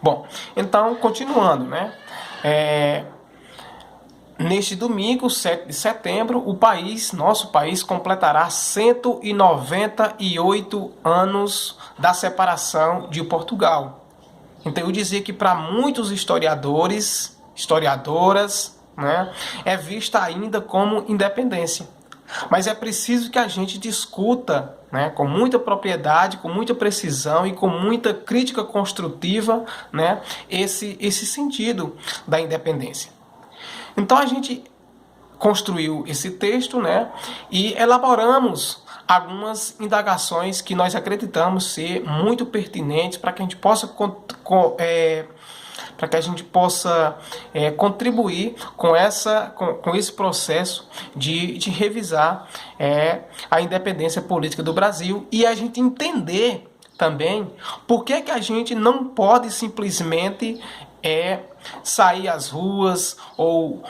Bom, então, continuando, né? Neste domingo, 7 de setembro, nosso país, completará 198 anos da separação de Portugal. Então, eu dizia que para muitos historiadores, historiadoras, né, é vista ainda como independência. Mas é preciso que a gente discuta, né, com muita propriedade, com muita precisão e com muita crítica construtiva, né, esse sentido da independência. Então a gente construiu esse texto, né, e elaboramos algumas indagações que nós acreditamos ser muito pertinentes para que a gente possa contribuir com esse processo de revisar a independência política do Brasil e a gente entender também por que a gente não pode simplesmente sair às ruas ou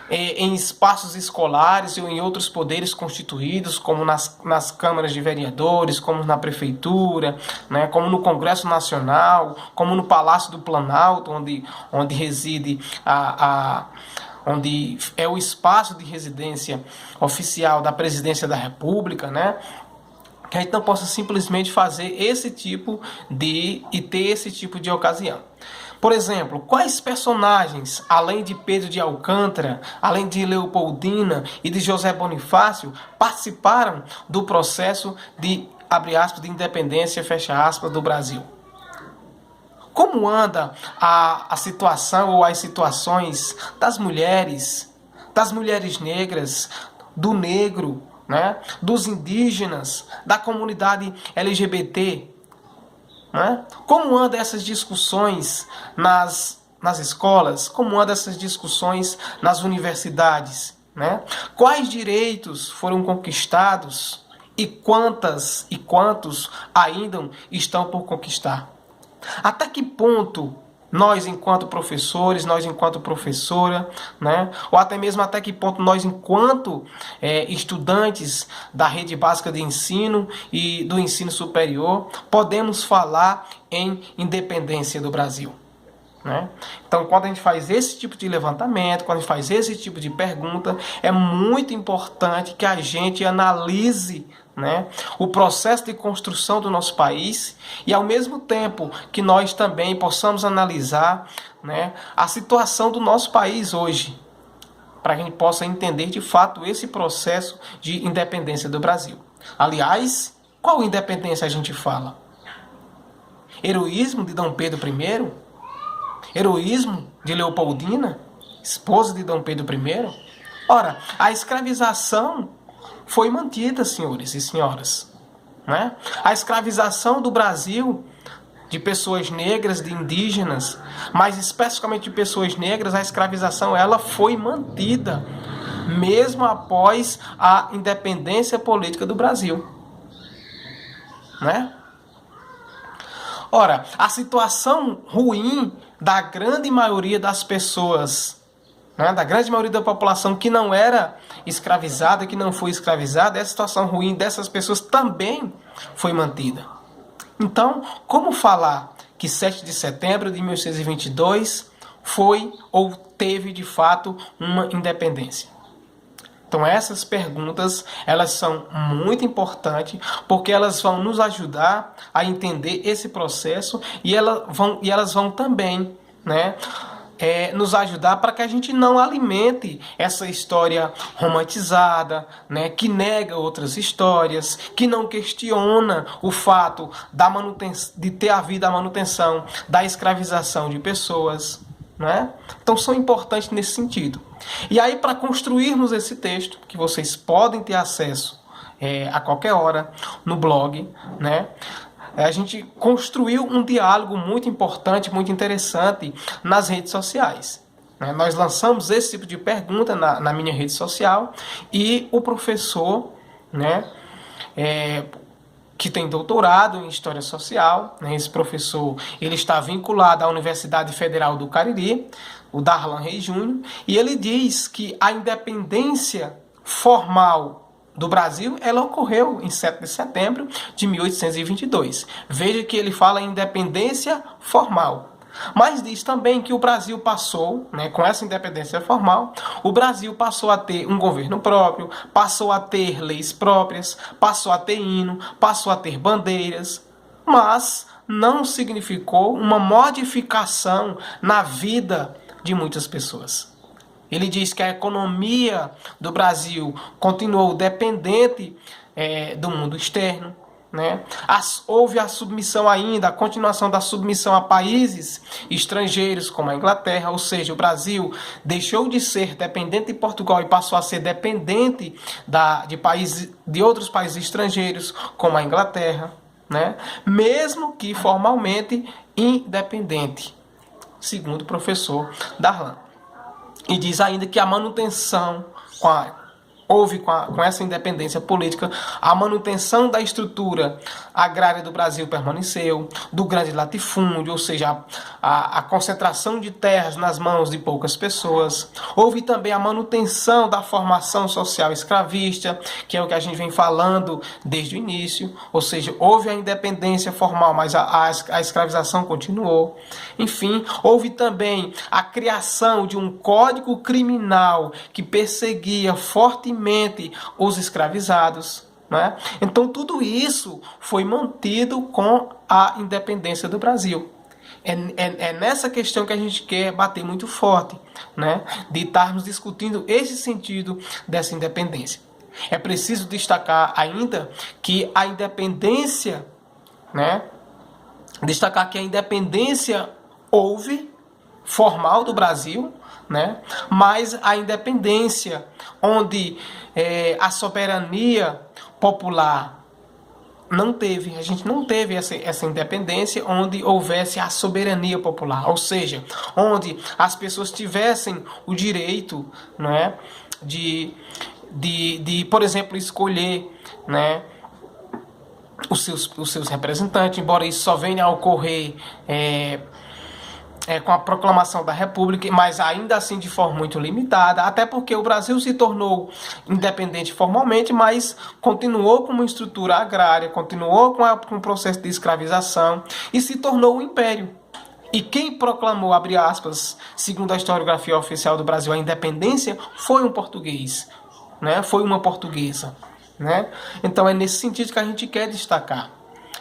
em espaços escolares ou em outros poderes constituídos, como nas câmaras de vereadores, como na prefeitura, né, como no Congresso Nacional, como no Palácio do Planalto, onde reside onde é o espaço de residência oficial da Presidência da República, né? Que a gente não possa simplesmente fazer e ter esse tipo de ocasião. Por exemplo, quais personagens, além de Pedro de Alcântara, além de Leopoldina e de José Bonifácio, participaram do processo de, abre aspas, de independência, fecha aspas, do Brasil? Como anda a situação ou as situações das mulheres negras, do negro, né, dos indígenas, da comunidade LGBT? Né? Como andam essas discussões nas escolas? Como andam essas discussões nas universidades? Né? Quais direitos foram conquistados e quantos ainda estão por conquistar? Até que ponto nós, enquanto professores, nós, enquanto professora, né? Ou até mesmo até que ponto nós, enquanto estudantes da rede básica de ensino e do ensino superior, podemos falar em independência do Brasil? Né? Então, quando a gente faz esse tipo de levantamento, quando a gente faz esse tipo de pergunta, é muito importante que a gente analise, né, o processo de construção do nosso país e, ao mesmo tempo, que nós também possamos analisar, né, a situação do nosso país hoje, para que a gente possa entender de fato esse processo de independência do Brasil. Aliás, qual independência a gente fala? Heroísmo de Dom Pedro I? Heroísmo de Leopoldina, esposa de Dom Pedro I? Ora, a escravização foi mantida, senhores e senhoras. Né? A escravização do Brasil, de pessoas negras, de indígenas, mas especificamente de pessoas negras, a escravização ela foi mantida, mesmo após a independência política do Brasil. Né? Ora, a situação ruim da grande maioria das pessoas, né, da grande maioria da população que não era escravizada, que não foi escravizada, essa situação ruim dessas pessoas também foi mantida. Então, como falar que 7 de setembro de 1822 foi ou teve de fato uma independência? Então essas perguntas, elas são muito importantes porque elas vão nos ajudar a entender esse processo e elas vão também, né, nos ajudar para que a gente não alimente essa história romantizada, né, que nega outras histórias, que não questiona o fato de ter havido a manutenção da escravização de pessoas. Né? Então são importantes nesse sentido. E aí, para construirmos esse texto, que vocês podem ter acesso a qualquer hora no blog, né? A gente construiu um diálogo muito importante, muito interessante nas redes sociais. Né? Nós lançamos esse tipo de pergunta na minha rede social e o professor, né, que tem doutorado em História Social, né? Esse professor ele está vinculado à Universidade Federal do Cariri, o Darlan Reis Júnior, e ele diz que a independência formal do Brasil, ela ocorreu em 7 de setembro de 1822. Veja que ele fala em independência formal. Mas diz também que o Brasil passou, né, com essa independência formal, o Brasil passou a ter um governo próprio, passou a ter leis próprias, passou a ter hino, passou a ter bandeiras, mas não significou uma modificação na vida de muitas pessoas. Ele diz que a economia do Brasil continuou dependente do mundo externo, né? Houve a submissão ainda, a continuação da submissão a países estrangeiros como a Inglaterra, ou seja, o Brasil deixou de ser dependente de Portugal e passou a ser dependente de outros países estrangeiros como a Inglaterra, né? Mesmo que formalmente independente, segundo o professor Darlan. E diz ainda que a manutenção com essa independência política, a manutenção da estrutura agrária do Brasil permaneceu, do grande latifúndio, ou seja, a concentração de terras nas mãos de poucas pessoas. Houve também a manutenção da formação social escravista, que é o que a gente vem falando desde o início, ou seja, houve a independência formal, mas a escravização continuou. Enfim, houve também a criação de um código criminal que perseguia fortemente os escravizados, né? Então tudo isso foi mantido com a independência do Brasil. É nessa questão que a gente quer bater muito forte, né? De estarmos discutindo esse sentido dessa independência. É preciso destacar ainda que a independência, né? Destacar que a independência houve formal do Brasil, né? Mas a independência onde a soberania popular não teve, a gente não teve essa independência onde houvesse a soberania popular, ou seja, onde as pessoas tivessem o direito, né, de por exemplo, escolher, né, os seus representantes, embora isso só venha a ocorrer com a proclamação da República, mas ainda assim de forma muito limitada, até porque o Brasil se tornou independente formalmente, mas continuou com uma estrutura agrária, continuou com o processo de escravização e se tornou um império. E quem proclamou, abre aspas, segundo a historiografia oficial do Brasil, a independência foi um português, né? Foi uma portuguesa, né? Então é nesse sentido que a gente quer destacar.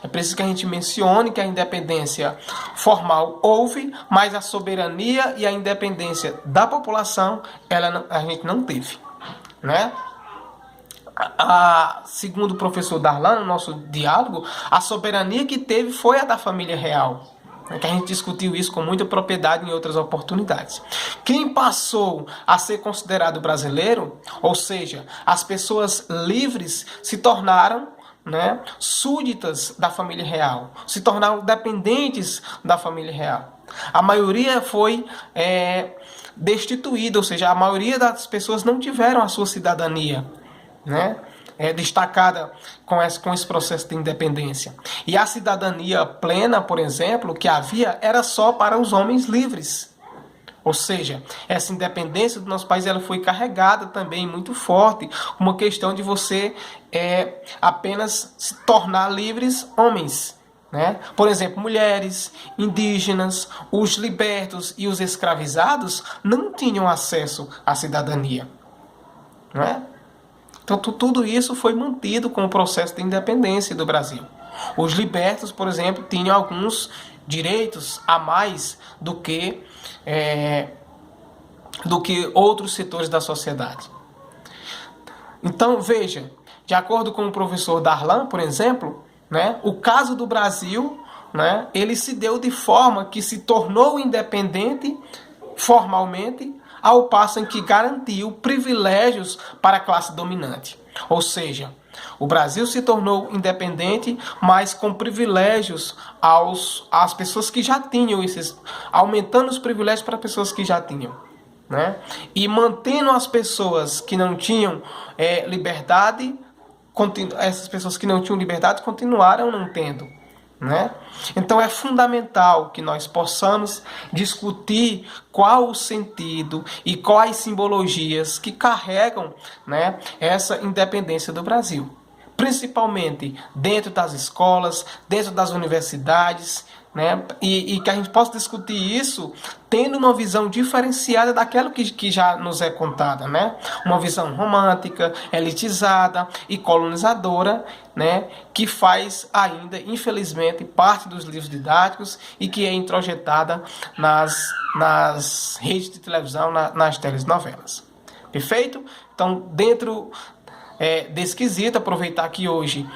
É preciso que a gente mencione que a independência formal houve, mas a soberania e a independência da população a gente não teve, né? Segundo o professor Darlan, no nosso diálogo, a soberania que teve foi a da família real, que a gente discutiu isso com muita propriedade em outras oportunidades. Quem passou a ser considerado brasileiro, ou seja, as pessoas livres, se tornaram, né, súditas da família real, se tornaram dependentes da família real. A maioria foi destituída, ou seja, a maioria das pessoas não tiveram a sua cidadania, né, destacada com esse processo de independência. E a cidadania plena, por exemplo, que havia, era só para os homens livres. Ou seja, essa independência do nosso país ela foi carregada também muito forte, uma questão de você apenas se tornar livres homens, né? Por exemplo, mulheres, indígenas, os libertos e os escravizados não tinham acesso à cidadania, não é? Então tudo isso foi mantido com o processo de independência do Brasil. Os libertos, por exemplo, tinham alguns direitos a mais do que outros setores da sociedade. Então, veja, de acordo com o professor Darlan, por exemplo, né, o caso do Brasil, né, ele se deu de forma que se tornou independente formalmente, ao passo em que garantiu privilégios para a classe dominante. Ou seja, o Brasil se tornou independente, mas com privilégios às pessoas que já tinham aumentando os privilégios para pessoas que já tinham, né? E mantendo as pessoas que não tinham liberdade, essas pessoas que não tinham liberdade continuaram não tendo, né? Então é fundamental que nós possamos discutir qual o sentido e quais simbologias que carregam, né, essa independência do Brasil, principalmente dentro das escolas, dentro das universidades, né? E que a gente possa discutir isso tendo uma visão diferenciada daquela que já nos é contada, né? Uma visão romântica, elitizada e colonizadora, né? Que faz ainda, infelizmente, parte dos livros didáticos e que é introjetada nas redes de televisão, nas telenovelas. Perfeito? Então, dentro desse quesito, aproveitar que hoje,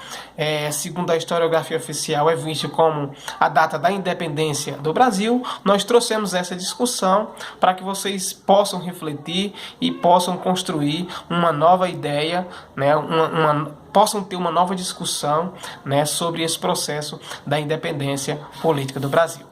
segundo a historiografia oficial, é visto como a data da independência do Brasil, nós trouxemos essa discussão para que vocês possam refletir e possam construir uma nova ideia, né, possam ter uma nova discussão, né, sobre esse processo da independência política do Brasil.